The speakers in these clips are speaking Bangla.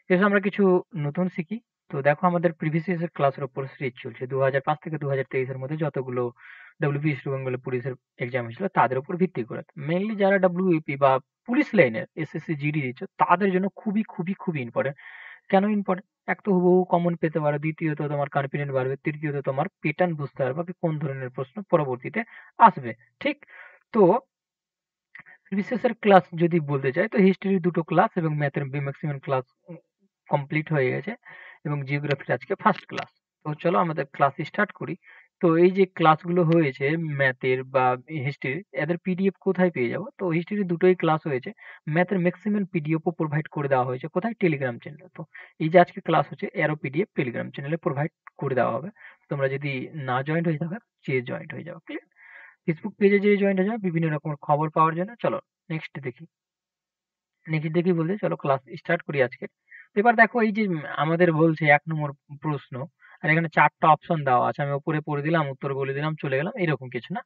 এসে আমরা কিছু নতুন শিখি। তো দেখো আমাদের প্রিভিয়াস ইয়ার্স ক্লাসের উপর সিরিজ চলছে 2005 থেকে 2023 এর মধ্যে যতগুলো ডব্লিউপি ইস্ট বেঙ্গল পুলিশের এক্সাম হয়েছিল তাদের উপর ভিত্তি করে। মেইনলি যারা ডব্লিউপি বা পুলিশ লাইনের এসএসসি জিডি দিচ্ছ তাদের জন্য খুবই খুবই খুবই ইম্পর্টেন্ট। কেন ইম্পর্টেন্ট? এক তো হুবহু কমন পেতে পারো, দ্বিতীয়ত তোমার কনফিডেন্ট বাড়বে, তৃতীয়ত তোমার প্যাটার্ন বুঝতে পারবে কি কোন ধরনের প্রশ্ন পরবর্তীতে আসবে। ঠিক? তো প্রিভিয়াস এর ক্লাস যদি বলতে চাই তো হিস্ট্রির দুটো ক্লাস এবং ম্যাথের ম্যাক্সিমাম ক্লাস কমপ্লিট হয়ে গেছে এবং জিওগ্রাফির আজকে ফার্স্ট ক্লাস। তো চলো আমাদের ক্লাস স্টার্ট করি। তো এই যে ক্লাসগুলো হয়েছে ম্যাথের বা হিস্ট্রির, এদের পিডিএফ কোথায় পেয়ে যাবো? তো হিস্ট্রির দুটোই ক্লাস হয়েছে, ম্যাথের ম্যাক্সিমাম পিডিএফও প্রোভাইড করে দেওয়া হয়েছে কোথায়? টেলিগ্রাম চ্যানেলে। তো এই যে আজকে ক্লাস হচ্ছে এরও পিডিএফ টেলিগ্রাম চ্যানেলে প্রোভাইড করে দেওয়া হবে। তোমরা যদি না জয়েন্ট হয়ে থাকো চেয়ে জয়েন্ট হয়ে যাও, ক্লিয়ার? ফেসবুক পেজে যে জয়েন্ট হয়ে যাও বিভিন্ন রকমের খবর পাওয়ার জন্য। চলো নেক্সট দেখি। নেক্সট দেখি বলতে চলো ক্লাস স্টার্ট করি আজকে। তো এবার দেখো এই যে আমাদের বলছে ১ নম্বর প্রশ্ন, আর এখানে ৪ টা অপশন দেওয়া আছে। আমি উপরে পড়ে দিলাম, উত্তর বলে দিলাম, চলে গেলাম, এরকম কিছু না।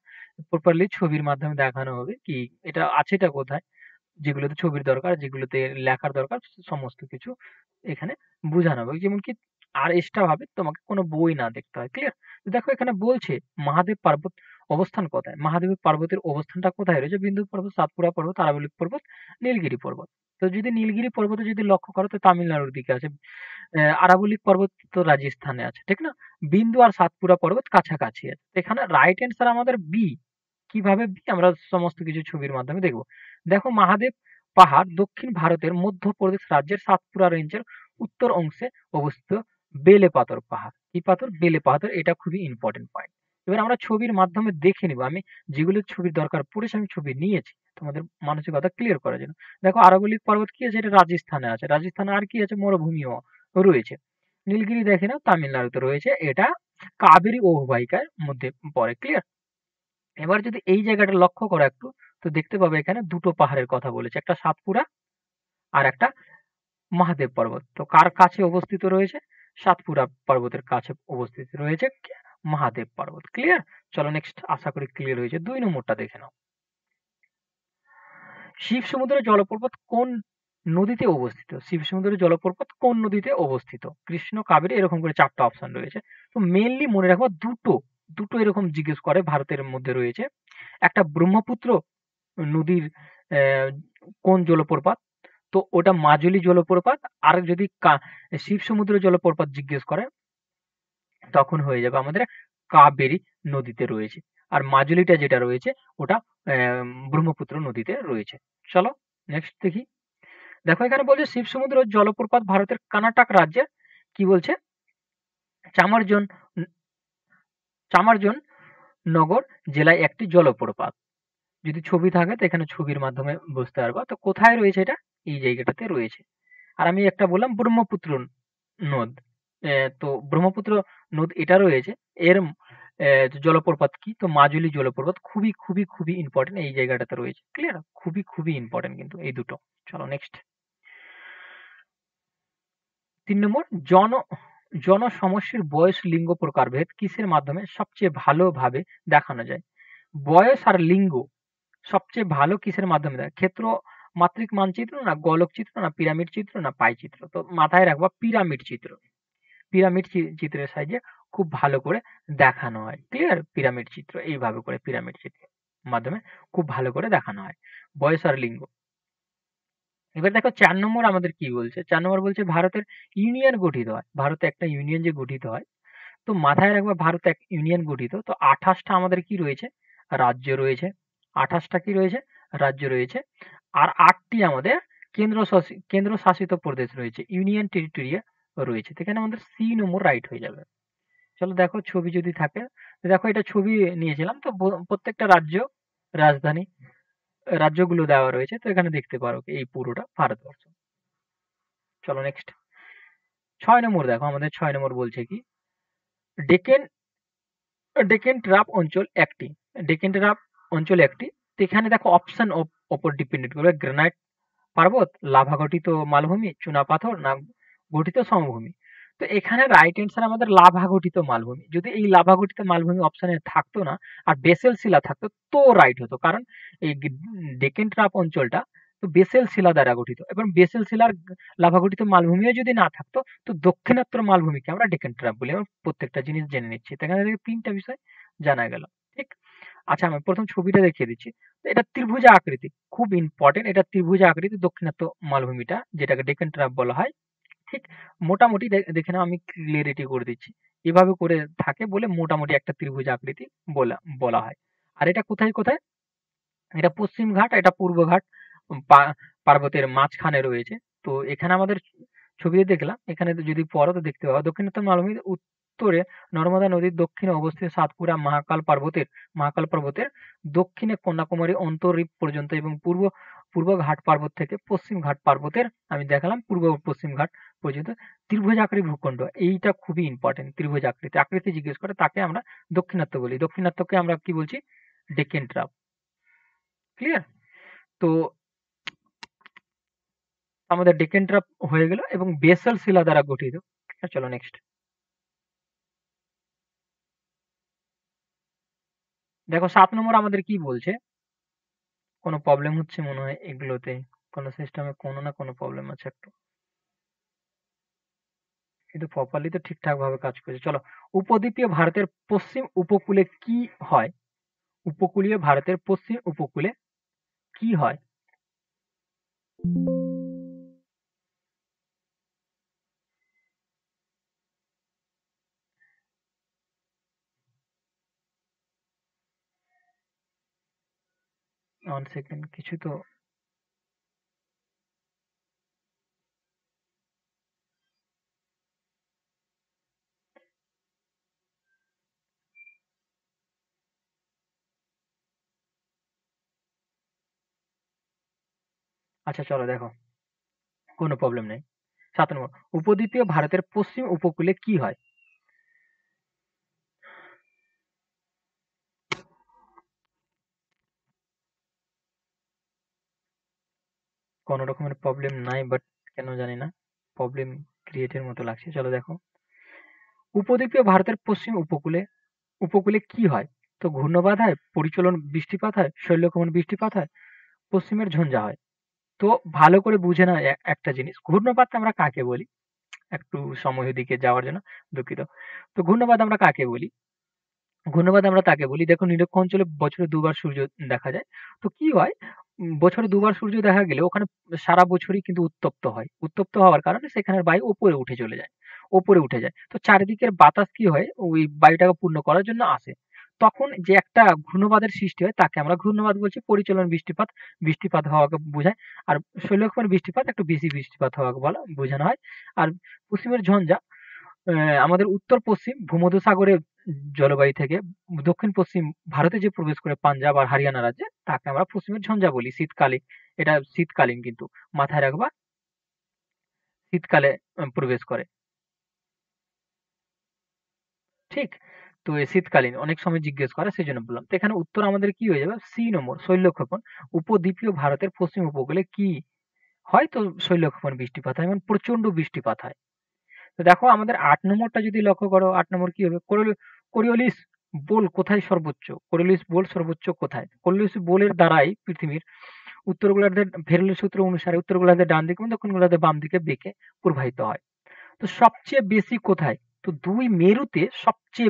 প্রপারলি ছবির মাধ্যমে দেখানো হবে কি এটা আছেটা কোথায়, যেগুলোতে ছবির দরকার, যেগুলোতে লেখার দরকার সমস্ত কিছু এখানে বোঝানো হবে। যেমন কি আর এক্সট্রা ভাবে তোমাকে কোনো বই না দেখতে হয়, ক্লিয়ার? দেখো এখানে বলছে মহাদেব পর্বত অবস্থান কোথায়? মহাদেবের পর্বতের অবস্থানটা কোথায় রয়েছে? বিন্দু পর্বত, সাতপুরা পর্বত, আরাবল্লী পর্বত, নীলগিরি পর্বত। তো যদি নীলগিরি পর্বতে যদি লক্ষ্য করো তো তামিলনাড়ুর দিকে আছে। আরাবল্লী পর্বত তো রাজস্থানে আছে, ঠিক না? বিন্দু আর সাতপুরা পর্বত কাছাকাছি আছে। এখানে রাইট অ্যান্সার আমাদের বি। কিভাবে বি? আমরা সমস্ত কিছু ছবির মাধ্যমে দেখব। দেখো মহাদেব পাহাড় দক্ষিণ ভারতের মধ্যপ্রদেশ রাজ্যের সাতপুরা রেঞ্জের উত্তর অংশে অবস্থিত বেলে পাথর পাহাড়। কি পাথর? বেলে পাথর। এটা খুবই ইম্পর্টেন্ট পয়েন্ট। এবার আমরা ছবির মাধ্যমে দেখে নিব। আমি যেগুলো ছবির দরকার পড়েছে আমি ছবি নিয়েছি তোমাদের মানসিকতা ক্লিয়ার করার জন্য। দেখো আরাবল্লী পর্বত কি আছে? এটা রাজস্থানে আছে। রাজস্থানে আর কি আছে? মরুভূমিও রয়েছে। নীলগিরি দেখে নাও তামিলনাড়ুতে রয়েছে। এটা কাবেরী অববাহিকার মধ্যে পড়ে, ক্লিয়ার? এবার যদি এই জায়গাটা লক্ষ্য করো একটু, তো দেখতে পাবে এখানে দুটো পাহাড়ের কথা বলেছে, একটা সাতপুরা আর একটা মহাদেব পর্বত। তো কার কাছে অবস্থিত রয়েছে? সাতপুরা পর্বতের কাছে অবস্থিত রয়েছে মহাদেব পর্বত, ক্লিয়ার? চলো নেক্সট, আশা করি ক্লিয়ার হয়েছে। ২ নম্বরটা দেখে নাও। শিব সমুদ্রের জলপ্রপাত কোন নদীতে অবস্থিত? শিব সমুদ্রের জলপ্রপাত কোন নদীতে অবস্থিত? কৃষ্ণ, কাবেরী, এরকম করে ৪ টা অপশন রয়েছে। তো মেইনলি মনে রাখবা দুটো এরকম জিজ্ঞেস করে ভারতের মধ্যে রয়েছে। একটা ব্রহ্মপুত্র নদীর কোন জলপ্রপাত? তো ওটা মাজুলী জলপ্রপাত। আর যদি শিব সমুদ্র জলপ্রপাত জিজ্ঞেস করে তখন হয়ে যাবে আমাদের কাবেরী নদীতে রয়েছে। আর মাজুলীটা যেটা রয়েছে ওটা ব্রহ্মপুত্র নদীতে রয়েছে। চলো নেক্সট দেখি। দেখো এখানে বলছে শিব সমুদ্র জলপ্রপাত ভারতের কর্ণাটক রাজ্যের কি বলছে? চামারজন চামারজন নগর জেলায় একটি জলপ্রপাত। যদি ছবি থাকে তো এখানে ছবির মাধ্যমে বুঝতে পারবা। তো কোথায় রয়েছে এটা? এই জায়গাটাতে রয়েছে। আর আমি একটা বললাম ব্রহ্মপুত্র নদ। তো ব্রহ্মপুত্র নদ এটা রয়েছে। এর জলপ্রপাত কি? তো মাজুলী জলপ্রপাত। খুবই খুবই খুবই ইম্পর্টেন্ট, এই জায়গাটাতে রয়েছে, ক্লিয়ার? খুবই খুবই ইম্পর্টেন্ট কিন্তু এই দুটো। চলো নেক্সট। ৩ নম্বর, জনসমষ্টির বয়স লিঙ্গ প্রকারভেদ কিসের মাধ্যমে সবচেয়ে ভালোভাবে দেখানো যায়? বয়স আর লিঙ্গ সবচেয়ে ভালো কিসের মাধ্যমে দেয়? ক্ষেত্র মাত্রিক মানচিত্র, না গোলক চিত্র, না পিরামিড চিত্র, না পাই চিত্র? তো মাথায় রাখবা পিরামিড চিত্র। পিরামিড চিত্রের সাহায্যে খুব ভালো করে দেখানো হয়, ক্লিয়ার? পিরামিড চিত্র এইভাবে করে পিরামিড চিত্রের মাধ্যমে খুব ভালো করে দেখানো হয় বয়স আর লিঙ্গ। এবার দেখো ৪ নম্বর আমাদের কি বলছে? ৪ নম্বর বলছে ভারতের ইউনিয়ন গঠিত হয়। ভারতে একটা ইউনিয়ন যে গঠিত হয়, তো মাথায় রাখবা ভারতে এক ইউনিয়ন গঠিত। তো ২৮ টা আমাদের কি রয়েছে? রাজ্য রয়েছে। ২৮ টা কি রয়েছে? রাজ্য রয়েছে। আর ৮ টি আমাদের কেন্দ্রশাসিত প্রদেশ রয়েছে। ইউনিয়ন টেরিটরিয়া রয়েছে। তো এখানে আমাদের সি নম্বর রাইট হয়ে যাবে। চলো দেখো ছবি যদি থাকে, তো দেখো এটা ছবি নিয়েছিলাম। তো প্রত্যেকটা রাজ্য, রাজধানী, রাজ্যগুলো দেওয়া রয়েছে। তো এখানে দেখতে পারো এই পুরোটা ভারতবর্ষ। চলো নেক্সট। ৬ নম্বর দেখো আমাদের ৬ নম্বর বলছে কি? ডেকেন ডেকেন ট্রাপ অঞ্চল একটি। ডেকেন ট্রাপ অঞ্চল একটি। তো এখানে দেখো অপশন ওপর ডিপেন্ডেন্ট করবে। গ্রানাইট পার্বত, লাভা গঠিত মালভূমি, চুনাপাথর, না গঠিত সমভূমি? তো এখানে রাইট অ্যান্সার আমাদের লাভা গঠিত মালভূমি। যদি এই লাভা গঠিত মালভূমি অপশনে থাকতো না আর বেসেল শিলা থাকতো তো রাইট হতো। কারণ এই ডেকেন ট্রাপ অঞ্চলটা তো বেসেল শিলা দ্বারা গঠিত। এবং বেসেল শিলার লাভা গঠিত মালভূমিও যদি না থাকতো, তো দক্ষিণাত্তর মালভূমিকে আমরা ডেকান ট্র্যাপ বলি। এবং প্রত্যেকটা জিনিস জেনে নিচ্ছি, তো এখানে থেকে 3টা বিষয় জানা গেল। ঠিক। আচ্ছা, আমি প্রথম ছবিটা দেখিয়ে দিচ্ছি। তো এটা ত্রিভুজা আকৃতি, খুব ইম্পর্টেন্ট। এটা ত্রিভুজা আকৃতি দক্ষিণাত্তর মালভূমিটা, যেটাকে ডেকান ট্র্যাপ বলা হয়। ঠিক। মোটামুটি দেখে নাও, আমি ক্লিয়ারিটি করে দিচ্ছি। এভাবে করে থাকে বলে মোটামুটি একটা ত্রিভুজ আকৃতি বলা বলা হয়। আর এটা কোথায় কোথায়? এটা পশ্চিম ঘাট, এটা পূর্ব ঘাট, পার্বত্যের মাঝখানে রয়েছে। তো এখানে আমাদের ছবিতে দেখলাম, এখানে যদি পড়ো তো দেখতে পাবো দক্ষিণোত্তর মালভূমির উত্তরে নর্মদা নদীর দক্ষিণে অবস্থিত সাতপুরা মহাকাল পর্বতের দক্ষিণে কন্যাকুমারী অন্তরীপ পর্যন্ত এবং পূর্ব ঘাট পর্বত থেকে পশ্চিম ঘাট পর্বতের, আমি দেখালাম পূর্ব ও পশ্চিম ঘাট পর্যন্ত ত্রিভুজাকৃতি ভূখণ্ড। এইটা খুবই ইম্পর্টেন্ট। ত্রিভুজাকৃতি আকৃতি জিজ্ঞেস করে, তাকে আমরা দক্ষিণাত্য বলি। দক্ষিণাত্যকে আমরা কি বলছি? ডেকেন ট্রাপ। ক্লিয়ার? তো আমাদের ডেকেন ট্রাপ হয়ে গেল এবং বেসাল শিলা দ্বারা গঠিত। চলো নেক্সট। দেখো 7 নম্বর আমাদের কি বলছে? কোনো প্রবলেম হচ্ছে মনে হয় এগুলোতে, কোনো সিস্টেমে কোনো না কোনো প্রবলেম আছে একটু, কিন্তু প্রপারলি তো ঠিকঠাক ভাবে কাজ করছে। চলো, উপদ্বীপীয় ভারতের পশ্চিম উপকূলে কি হয়? উপকূলীয় ভারতের পশ্চিম উপকূলে কি হয়? ওয়ান সেকেন্ড, কিছু তো। আচ্ছা চলো দেখো, কোনো প্রবলেম নেই। 7 নম্বর, উপদ্বীপীয় ভারতের পশ্চিম উপকূলে কি হয়? কোনো রকমের প্রবলেম নাই, বাট কেন জানি না প্রবলেম ক্রিয়েটের মতো লাগছে। চলো দেখো, উপদ্বীপীয় ভারতের পশ্চিম উপকূলে উপকূলে কি হয়? তো ঘূর্ণবাদ হয়, পরিচলন বৃষ্টিপাত হয়, শৈলকমন বৃষ্টিপাত হয়, পশ্চিমের ঝঞ্ঝা হয়। তো ভালো করে বুঝে নাও একটা জিনিস, ঘূর্ণবাদ আমরা কাকে বলি? একটু সময় দিকে যাওয়ার জন্য দুঃখিত। তো ঘূর্ণবাদ আমরা কাকে বলি? ঘূর্ণবাদ আমরা তাকে বলি, দেখো নিরক্ষ অঞ্চলে বছরে দুবার সূর্য দেখা যায়। তো কি হয়, বছরে দুবার সূর্য দেখা গেলে ওখানে সারা বছরই কিন্তু উত্তপ্ত হয়। উত্তপ্ত হওয়ার কারণে সেখানের বায়ু উপরে উঠে চলে যায়, উপরে উঠে যায়। তো চারিদিকের বাতাস কি হয়, ওই বায়ুটাকে পূর্ণ করার জন্য আসে। তখন যে একটা ঘূর্ণবাদের সৃষ্টি হয় তাকে আমরা ঘূর্ণবাদ বলছি। পরিচলন বৃষ্টিপাত, বৃষ্টিপাত হওয়াকে বোঝায়। আর শৈলক্ষণ বৃষ্টিপাত একটু বেশি বৃষ্টিপাত হওয়াকে বোঝানো হয়। আর পশ্চিমের ঝঞ্ঝা আমাদের উত্তর-পশ্চিম ভূমধ্যসাগরের জলবায়ু থেকে দক্ষিণ-পশ্চিম ভারতে যে প্রবেশ করে পাঞ্জাব আর হরিয়ানা রাজ্যে, তাকে আমরা পশ্চিমের ঝঞ্ঝা বলি শীতকালে। এটা শীতকালীন কিন্তু, মাথায় রাখবা, শীতকালে প্রবেশ করে। ঠিক? তো এই শীতকালীন অনেক সময় জিজ্ঞেস করে, সেজন্য বললাম। তো এখানে উত্তর আমাদের কি হয়ে যাবে? সি নম্বর, শৈলক্ষেপণ। উপদ্বীপীয় ভারতের পশ্চিম উপকূলে কি হয়? তো শৈলক্ষেপণ বৃষ্টিপাত হয়, এবং প্রচন্ড বৃষ্টিপাত হয়। তো দেখো আমাদের 8 নম্বরটা যদি লক্ষ্য করো, 8 নম্বর কি হবে? কোরিওলিস বোল কোথায় সর্বোচ্চ? কোরিওলিস বোল সর্বোচ্চ কোথায়? কোরিওলিস বোলের দ্বারাই পৃথিবীর উত্তর গোলার্ধের ভেরলের সূত্র অনুসারে উত্তর গোলার্ধের ডান দিকে এবং দক্ষিণ গোলার্ধের বাম দিকে বেঁকে প্রবাহিত হয়। তো সবচেয়ে বেশি কোথায়? তো দুই মেরুতে সবচেয়ে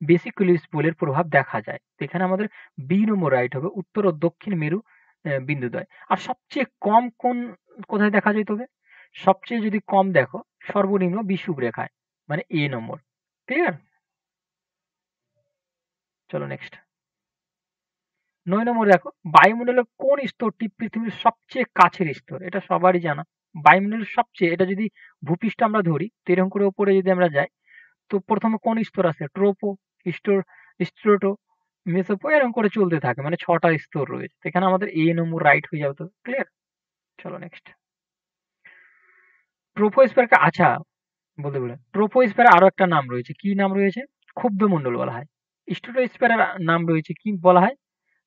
বেশি কোরিওলিস বোলের প্রভাব দেখা যায়। তো এখানে আমাদের বি নম্বর রাইট হবে, উত্তর ও দক্ষিণ মেরু বিন্দুদ্বয়। আর সবচেয়ে কম কোথায় দেখা যায় তবে? সবচেয়ে যদি কম দেখো, সর্বনিম্ন বিষুব রেখায়, মানে এ নম্বর। ক্লিয়ার? চলো নেক্সট। 9 নম্বর দেখো, বায়ুমণ্ডলের কোন স্তরটি পৃথিবীর সবচেয়ে কাছের স্তর? এটা সবারই জানা। বায়ুমণ্ডলের সবচেয়ে, এটা যদি ভূপৃষ্ঠ আমরা ধরি, তো এরকম করে উপরে যদি আমরা যাই, তো প্রথমে কোন স্তর আছে? ট্রোপো, স্টোর, স্ট্রোটো, মেসোপো, এরকম করে চলতে থাকে, মানে 6টা স্তর রয়েছে। তো এখানে আমাদের এ নম্বর রাইট হয়ে যাবে। তো ক্লিয়ার? চলো নেক্সট। ট্রোপোস্ফিয়ারকে, আচ্ছা বলে ট্রোপোস্ফিয়ারের আরো একটা নাম রয়েছে। কি নাম রয়েছে? ক্ষুব্ধমণ্ডল বলা হয়। স্ট্রাটোস্ফিয়ারের নাম রয়েছে, কি বলা হয়?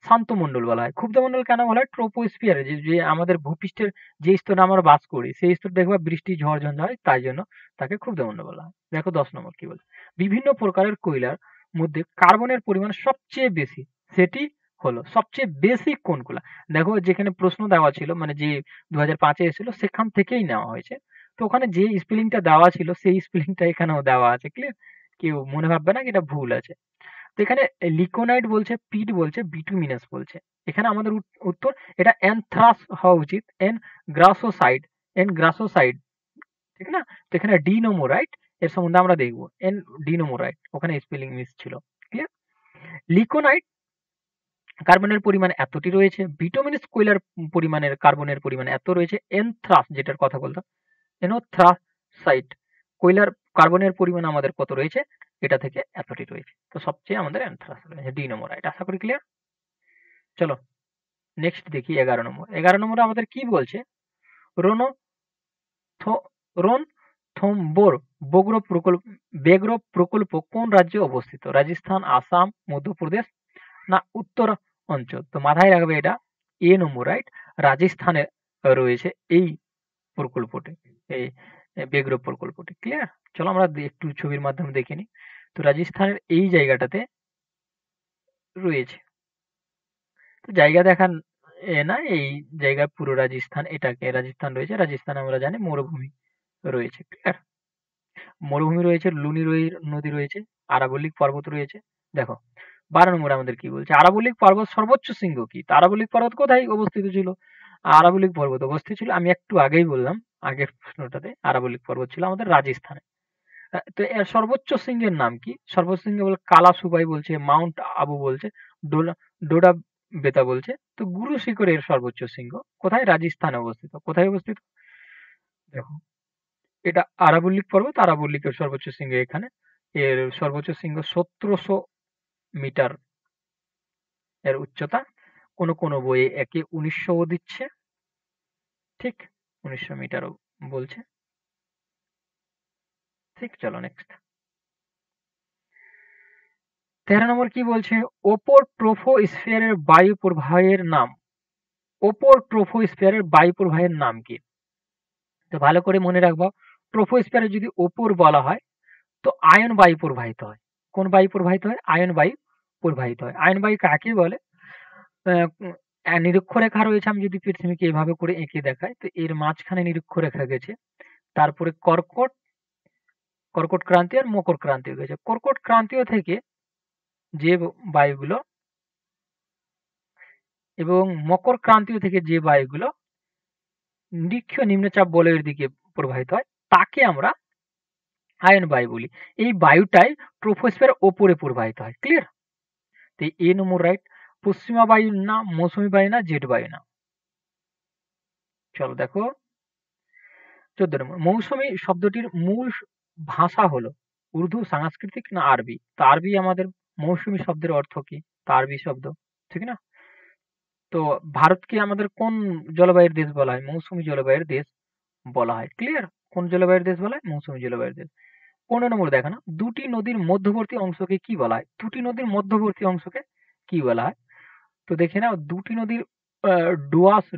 শান্তমণ্ডল বলা হয়। ক্ষুব্ধমণ্ডল কেন বলা হয়? ট্রোপোস্ফিয়ারে যে যে আমাদের ভূপৃষ্ঠের যে স্তরে আমরা বাস করি, সেই স্তর দেখবা বৃষ্টি ঝড় ঝঞ্ঝা হয়, তাই জন্য তাকে ক্ষুব্ধমণ্ডল বলা হয়। দেখো 10 নম্বর কি বলে, বিভিন্ন প্রকারের কয়লার মধ্যে কার্বনের পরিমাণ সবচেয়ে বেশি, সেটি হলো। সবচেয়ে বেসিক কোনগুলা? দেখো যেখানে প্রশ্ন দেওয়া ছিল মানে যে 2005 এ এসেছিল সেখান থেকেই নেওয়া হয়েছে। তো ওখানে যে স্পেলিংটা দেওয়া ছিল সেই স্পেলিংটা এখানেও দেওয়া আছে। ক্লিয়ার? কেউ মনে ভাববে না কি এটা ভুল আছে। তো এখানে লিকোনাইট বলছে, পিট বলছে, বিটুমিনাস বলছে। এখানে আমাদের উত্তর এটা অ্যানথ্রাস হওয়া উচিত। গ্রাসোসাইড, গ্রাসোসাইড, ঠিক না? তো এখানে ডিনোমোরাইট এর সম্বন্ধে আমরা দেখব। ডিনোমোরাইট ওখানে স্পেলিং মিস ছিল। ক্লিয়ার? লিকোনাইট কার্বনের পরিমাণ এতটি রয়েছে, বিটুমিনাস কয়লার পরিমাণের কার্বনের পরিমাণ এত রয়েছে, এনথ্রাস যেটার কথা বলতাম, এনোথ্রাসাইট কয়লার কার্বনের পরিমাণ আমাদের কত রয়েছে, এটা থেকে এতটি রয়েছে। তো সবচেয়ে আমাদের অ্যানথ্রাস রয়েছে ডিনোমোরাইট। আশা করি ক্লিয়ার। চলো নেক্সট দেখি 11 নম্বর। 11 নম্বরে আমাদের কি বলছে? রোনো রণথম্বোর ব্যাঘ্র প্রকল্প কোন রাজ্যে অবস্থিত? রাজস্থান, আসাম, মধ্যপ্রদেশ না উত্তর অঞ্চল? তো মাথায় রাখবে এটা এ নম্বর, রাইট? রাজস্থানে রয়েছে এই প্রকল্পটি, এই ব্যাঘ্র প্রকল্পটি। ক্লিয়ার? চলো আমরা একটু ছবির মাধ্যমে দেখে নিই। তো রাজস্থানের এই জায়গাটাতে রয়েছে। তো জায়গা দেখার না, এই জায়গার পুরো রাজস্থান, এটাকে রাজস্থান রয়েছে। রাজস্থানে আমরা জানি মরুভূমি রয়েছে। ক্লিয়ার? মরুভূমি রয়েছে, লুনি নদী রয়েছে, আরাবল্লিক পর্বত রয়েছে। দেখো 12 নম্বরে আমাদের কি বলছে? আরাবল্লিক পর্বত সর্বোচ্চ শৃঙ্গ কি? তো আরাবল্লিক পর্বত কোথায় অবস্থিত ছিল? আরাবল্লিক পর্বত অবস্থিত ছিল, আমি একটু আগেই বললাম আগের প্রশ্নটাতে, আরাবল্লিক পর্বত ছিল আমাদের রাজস্থানে। তো এর সর্বোচ্চ শৃঙ্গের নাম কি? সর্বোচ্চ শৃঙ্গ বলে কালা সুবাই বলছে, মাউন্ট আবু বলছে, ডোলা ডোডা বেতা বলছে। তো গুরু শিখর এর সর্বোচ্চ শৃঙ্গ কোথায়? রাজস্থানে অবস্থিত। কোথায় অবস্থিত? দেখো এটা আরাবল্লিক পর্বত, আরাবল্লিকের সর্বোচ্চ শৃঙ্গ এখানে। এর সর্বোচ্চ শৃঙ্গ 1700 মিটার এর উচ্চতা। কোনো কোনো বইয়ে একে 1900 দিচ্ছে, ঠিক? 1900 মিটারও বলছে। ঠিক, চলো নেক্সট। 13 নম্বর কি বলছে? ওপর ট্রোপোস্ফিয়ারের বায়ু প্রবাহের নাম। ওপর ট্রোপোস্ফিয়ারের বায়ু প্রবাহের নাম কি? তো ভালো করে মনে রাখবো, ট্রোপোস্ফিয়ারে যদি ওপর বলা হয় তো আয়ন বায়ু প্রবাহিত হয়। কোন বায়ু প্রবাহিত হয়? আয়ন বায়ু প্রবাহিত হয়। আয়ন বায়ু কাকে বলে? নিরক্ষরেখা রয়েছে, আমি যদি পৃথিবীকে এভাবে করে এঁকে দেখাই তো এর মাঝখানে নিরক্ষরেখা গেছে। তারপরে কর্কট ক্রান্তীয় আর মকর ক্রান্তীয় গেছে। কর্কট ক্রান্তীয় থেকে যে বায়ুগুলো এবং মকর ক্রান্তীয় থেকে যে বায়ুগুলো নিরক্ষীয় নিম্নচাপ বলয়ের দিকে প্রবাহিত হয় তাকে আমরা আয়ন বায়ু বলি। এই বায়ুটাই ট্রোপোস্ফিয়ারের ওপরে প্রবাহিত হয়। ক্লিয়ার? তো এ নম্বর রাইট। পশ্চিমা বায়ু না, মৌসুমী বায়ু না, জেট বায়ু না? চলো দেখো 14 নম্বর। মৌসুমী শব্দটির মূল ভাষা হলো উর্দু, সাংস্কৃতিক না আরবি? তো আরবি আমাদের মৌসুমী শব্দের অর্থ কি? তা আরবি শব্দ, ঠিক না? তো ভারতকে আমাদের কোন জলবায়ুর দেশ বলা হয়? মৌসুমী জলবায়ুর দেশ বলা হয়। ক্লিয়ার? কোন জলবায়ুর দেশ বলা হয়? মৌসুমী জলবায়ুর দেশ। 15 নম্বর দেখো না, দুটি নদীর মধ্যবর্তী অংশকে কি বলা হয়? দুটি নদীর মধ্যবর্তী অংশকে কি বলা হয়? তো দেখে নাও দুটি নদীর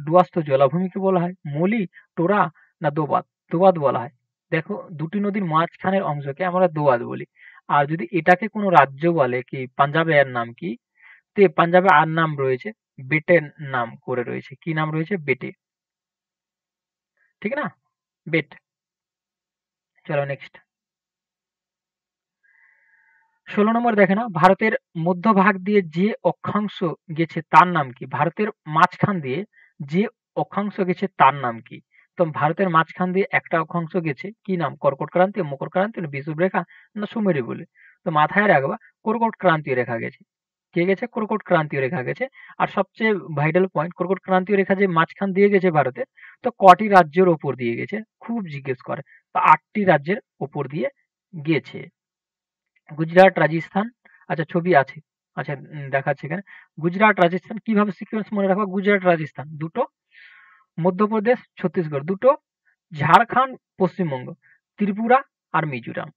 ডুয়াস তো জলাভূমিকে বলা হয়। মলি, টোরা না দোবাত? দোবাত বলা হয়। দেখো দুটি নদীর মাঝখানের অংশকে আমরা দোয়াত বলি। আর যদি এটাকে কোনো রাজ্য বলে কি পাঞ্জাবে এর নাম কি? তে পাঞ্জাবে আর নাম রয়েছে, বেটের নাম করে রয়েছে। কি নাম রয়েছে? বেটে, ঠিক না? বেট। চলো নেক্সট। 16 নম্বর দেখে না, ভারতের মধ্যভাগ দিয়ে যে অক্ষাংশ গেছে তার নাম কি? ভারতের মাঝখান দিয়ে যে অক্ষাংশ গেছে তার নাম কি? তো ভারতের মাঝখান দিয়ে একটা অক্ষাংশ গেছে, কি নাম? কর্কট ক্রান্তি, মকর ক্রান্তি না বিষুব রেখা না সুমেরু বলে? তো মাথায় রাখবা কর্কট ক্রান্তীয় রেখা গেছে। কে গেছে? কর্কট ক্রান্তীয় রেখা গেছে। আর সবচেয়ে ভাইটাল পয়েন্ট, কর্কট ক্রান্তীয় রেখা যে মাঝখান দিয়ে গেছে ভারতের, তো কটি রাজ্যের ওপর দিয়ে গেছে? খুব জিজ্ঞেস করে। তো 8টি রাজ্যের ওপর দিয়ে গেছে। গুজরাট, রাজস্থান, আচ্ছা ছবি আছে। আচ্ছা দেখাচ্ছে এখানে। গুজরাট, রাজস্থান কিভাবে সিকোয়েন্স মনে রাখবা? গুজরাট, রাজস্থান দুটো, মধ্যপ্রদেশ, ছত্তিশগড় দুটো, ঝাড়খণ্ড, পশ্চিমবঙ্গ, ত্রিপুরা আর মিজোরাম।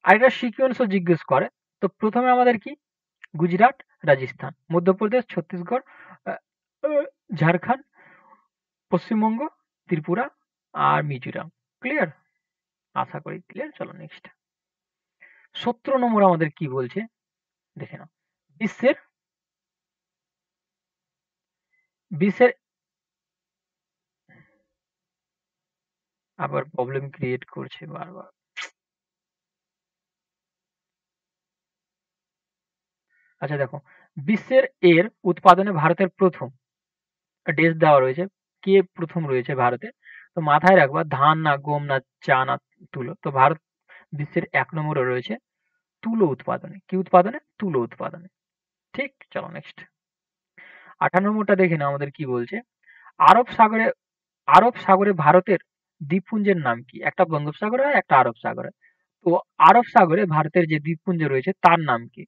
আর এটা সিকোয়েন্সও জিজ্ঞেস করে। তো প্রথমে আমাদের কি? গুজরাট, রাজস্থান, মধ্যপ্রদেশ, ছত্তিশগড়, আহ, আহ, ঝাড়খণ্ড, পশ্চিমবঙ্গ, ত্রিপুরা আর মিজোরাম। ক্লিয়ার? আশা করি ক্লিয়ার। চলো নেক্সট। 17 নম্বর আমাদের কি বলছে দেখে নাও। বিশ্বের বিশ্বের আবার প্রবলেম ক্রিয়েট করছে বারবার। আচ্ছা দেখো, বিশ্বের এর উৎপাদনে ভারতের প্রথম দেশ দেওয়া রয়েছে। কে প্রথম রয়েছে ভারতে? তো মাথায় রাখবা, ধান না, গম না, চা না, তুলো। তো ভারত বিশ্বের ১ নম্বরে রয়েছে তুলো উৎপাদনে। কি উৎপাদনে? তুলো উৎপাদনে। ঠিক? চলো নেক্সট। ৫৮ নম্বরটা দেখে নাও আমাদের কি বলছে। আরব সাগরে আরব সাগরে ভারতের দ্বীপপুঞ্জের নাম কি? একটা বঙ্গোপসাগর হয়, একটা আরব সাগর হয়। তো আরব সাগরে ভারতের যে দ্বীপপুঞ্জ রয়েছে তার নাম কি?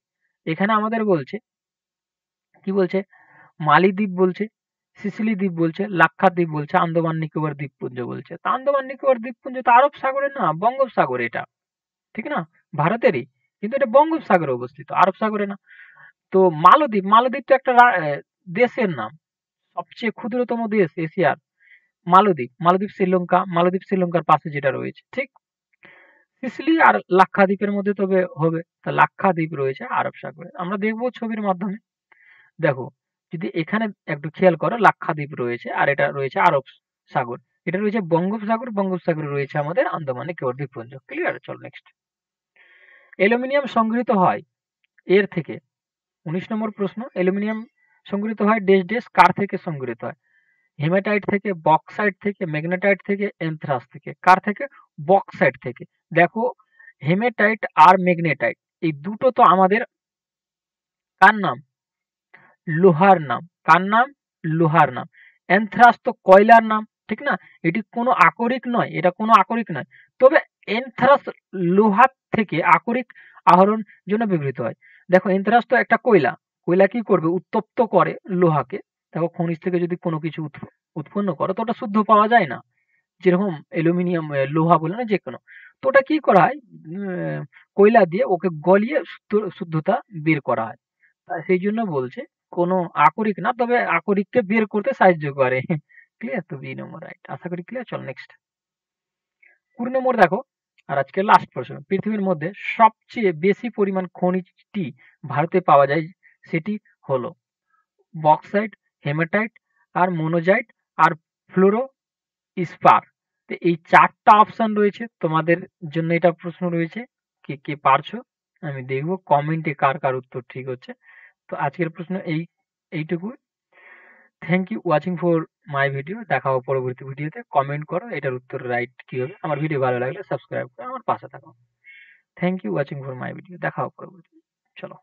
এখানে আমাদের বলছে, কি বলছে? মালিদ্বীপ বলছে, সিসিলি দ্বীপ বলছে, লাক্ষাদ্বীপ বলছে, আন্দামান নিকোবর দ্বীপপুঞ্জ বলছে। তা আন্দামান নিকোবর দ্বীপপুঞ্জ তো আরব সাগরে না, বঙ্গোপসাগরে এটা। ঠিক না? ভারতেরই। কিন্তু এটা বঙ্গোপসাগরে অবস্থিত, আরব সাগরে না। তো মালদ্বীপ, মালদ্বীপ তো একটা দেশের নাম। সবচেয়ে ক্ষুদ্রতম দেশ এশিয়ার মালদ্বীপ। মালদ্বীপ শ্রীলঙ্কা, মালদ্বীপ শ্রীলঙ্কার পাশে যেটা রয়েছে। ঠিক? সিসিলি আর লাক্ষাদ্বীপের মধ্যে তবে হবে। তা লাক্ষাদ্বীপ রয়েছে আরব সাগরে। আমরা দেখব ছবির মাধ্যমে। দেখো, যদি এখানে একটু খেয়াল করো, লাক্ষাদ্বীপ রয়েছে আর এটা রয়েছে আরব সাগর। এটা রয়েছে বঙ্গোপসাগর, বঙ্গোপসাগরে রয়েছে আমাদের আন্দামান নিকোবর দ্বীপপুঞ্জ। ক্লিয়ার? চলো নেক্সট। অ্যালুমিনিয়াম সংগৃহীত হয় এর থেকে। ১৯ নম্বর প্রশ্ন, অ্যালুমিনিয়াম সংগৃহীত হয় ড্যাশ ড্যাশ কার থেকে সংগৃহীত হয়? হেমাটাইট থেকে, বক্সাইট থেকে, ম্যাগনেটাইট থেকে, এন্থ্রাস থেকে। কার থেকে? বক্সাইট থেকে। দেখো, হেমেটাইট আর ম্যাগনেটাইট এই দুটো তো আমাদের কার নাম? লোহার নাম। কার নাম? লোহার নাম। এন্থ্রাস তো কয়লার নাম। ঠিক না? এটি কোনো আকরিক নয়, এটা কোনো আকরিক নয়। তবে এন্থ্রাস লোহার থেকে আকরিক আহরণ জন্য ব্যবহৃত হয়। দেখো, এন্থ্রাস তো একটা কয়লা। কয়লা কি করবে? উত্তপ্ত করে লোহাকে। দেখো, খনিজ থেকে যদি কোনো কিছু উৎপন্ন করো তো ওটা শুদ্ধ পাওয়া যায় না। যেরকম অ্যালুমিনিয়াম, লোহা বলে না, যেকোনো। তো ওটা কি করা হয়? কয়লা দিয়ে ওকে গলিয়ে শুদ্ধতা বের করা হয়। সেই জন্য বলছে কোনো আকরিক না, তবে আকরিককে বের করতে সাহায্য করে। ক্লিয়ার? তো বি নম্বর রাইট। আশা করি ক্লিয়ার। চল নেক্সট। ২০ নম্বর দেখো, আর আজকে লাস্ট প্রশ্ন। পৃথিবীর মধ্যে সবচেয়ে বেশি পরিমাণ খনিজটি ভারতে পাওয়া যায়, সেটি হলো বক্সাইট, হেমাটাইট আর মোনোজাইট আর ফ্লোরো স্পার। তো এই ৪ টা অপশন রয়েছে। তোমাদের জন্য এটা প্রশ্ন রয়েছে। কে, কে পারছো? আমি দেখব কমেন্টে কার উত্তর ঠিক হচ্ছে। তো আজকের প্রশ্ন এইটুকুই। Thank you watching for my video. দেখা হবে পরবর্তী ভিডিওতে। কমেন্ট করো এটার উত্তর রাইট কি হবে। আমার ভিডিও ভালো লাগলে সাবস্ক্রাইব করো, আমার পাশে থাকো। Thank you watching for my video. দেখা হবে পরবর্তী। চলো।